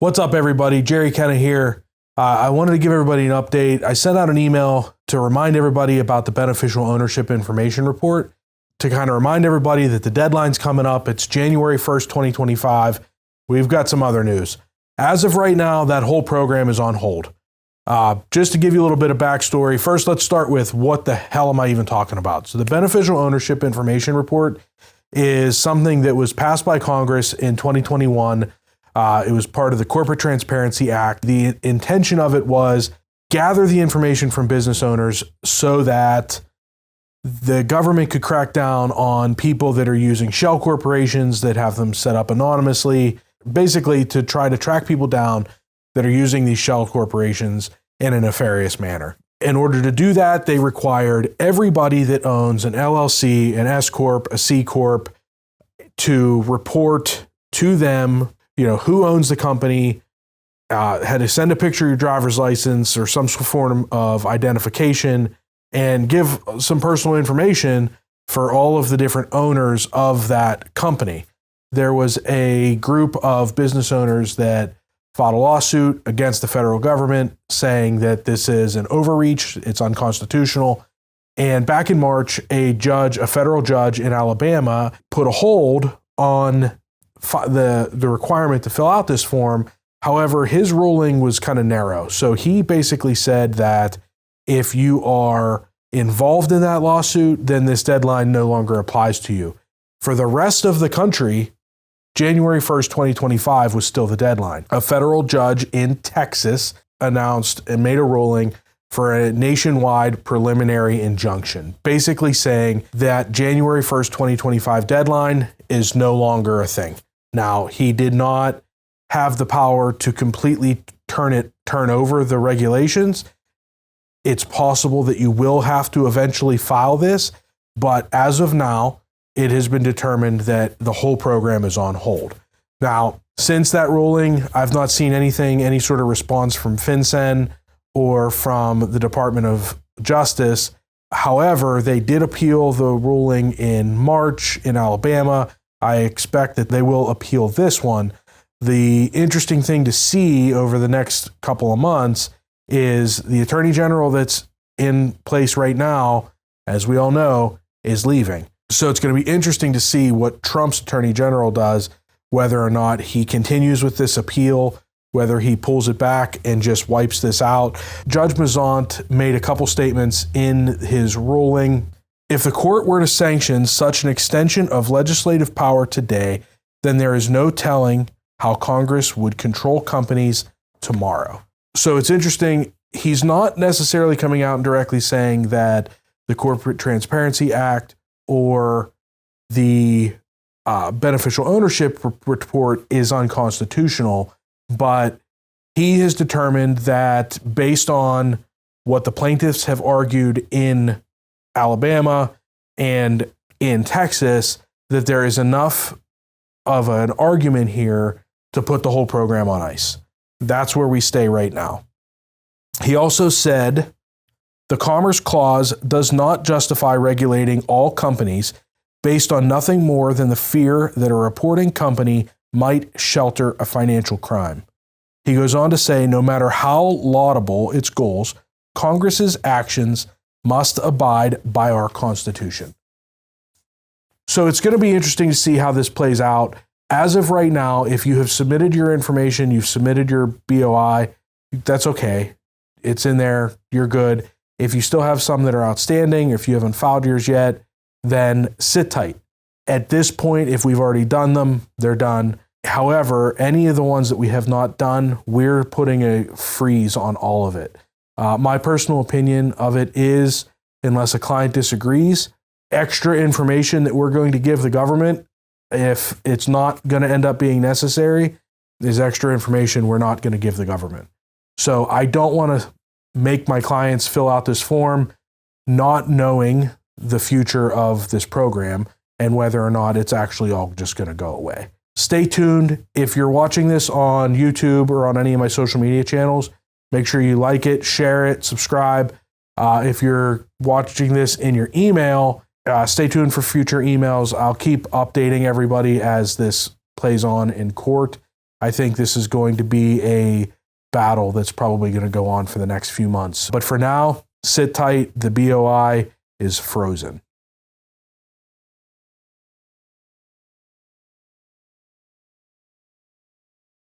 What's up, everybody? Jerry Kenna here. I wanted to give everybody an update. I sent out an email to remind everybody about the beneficial ownership information report, to kind of remind everybody that the deadline's coming up. It's January 1st, 2025. We've got some other news. As of right now, that whole program is on hold. Just to give you a little bit of backstory, first let's start with what the hell am I even talking about? So the beneficial ownership information report is something that was passed by Congress in 2021. It was part of the Corporate Transparency Act. The intention of it was gather the information from business owners so that the government could crack down on people that are using shell corporations that have them set up anonymously, basically to try to track people down that are using these shell corporations in a nefarious manner. In order to do that, they required everybody that owns an LLC, an S Corp, a C Corp, to report to them, who owns the company, had to send a picture of your driver's license or some form of identification, and give some personal information for all of the different owners of that company. There was a group of business owners that filed a lawsuit against the federal government saying that this is an overreach, it's unconstitutional. And back in March, a federal judge in Alabama put a hold on the requirement to fill out this form. However, his ruling was kind of narrow. So he basically said that if you are involved in that lawsuit, then this deadline no longer applies to you. For the rest of the country, January 1st, 2025 was still the deadline. A federal judge in Texas announced and made a ruling for a nationwide preliminary injunction, basically saying that January 1st, 2025 deadline is no longer a thing. Now, he did not have the power to completely turn over the regulations. It's possible that you will have to eventually file this, but as of now, it has been determined that the whole program is on hold. Now, since that ruling, I've not seen any sort of response from FinCEN or from the Department of Justice. However, they did appeal the ruling in March in Alabama. I expect that they will appeal this one. The interesting thing to see over the next couple of months is the Attorney General that's in place right now, as we all know, is leaving. So it's going to be interesting to see what Trump's Attorney General does, whether or not he continues with this appeal, whether he pulls it back and just wipes this out. Judge Mazant made a couple statements in his ruling. If the court were to sanction such an extension of legislative power today, then there is no telling how Congress would control companies tomorrow. So it's interesting. He's not necessarily coming out and directly saying that the Corporate Transparency Act or the beneficial ownership report is unconstitutional, but he has determined that based on what the plaintiffs have argued in Alabama and in Texas, that there is enough of an argument here to put the whole program on ice. That's where we stay right now. He also said the Commerce Clause does not justify regulating all companies based on nothing more than the fear that a reporting company might shelter a financial crime. He goes on to say, no matter how laudable its goals, Congress's actions must abide by our Constitution. So it's going to be interesting to see how this plays out. As of right now, if you have submitted your information, you've submitted your BOI, that's okay. It's in there. You're good. If you still have some that are outstanding, if you haven't filed yours yet, then sit tight. At this point, if we've already done them, they're done. However, any of the ones that we have not done, we're putting a freeze on all of it. My personal opinion of it is, unless a client disagrees, extra information that we're going to give the government, if it's not going to end up being necessary, is extra information we're not going to give the government. So I don't want to make my clients fill out this form not knowing the future of this program and whether or not it's actually all just going to go away. Stay tuned. If you're watching this on YouTube or on any of my social media channels, make sure you like it, share it, subscribe. If you're watching this in your email, stay tuned for future emails. I'll keep updating everybody as this plays on in court. I think this is going to be a battle that's probably going to go on for the next few months. But for now, sit tight. The BOI is frozen.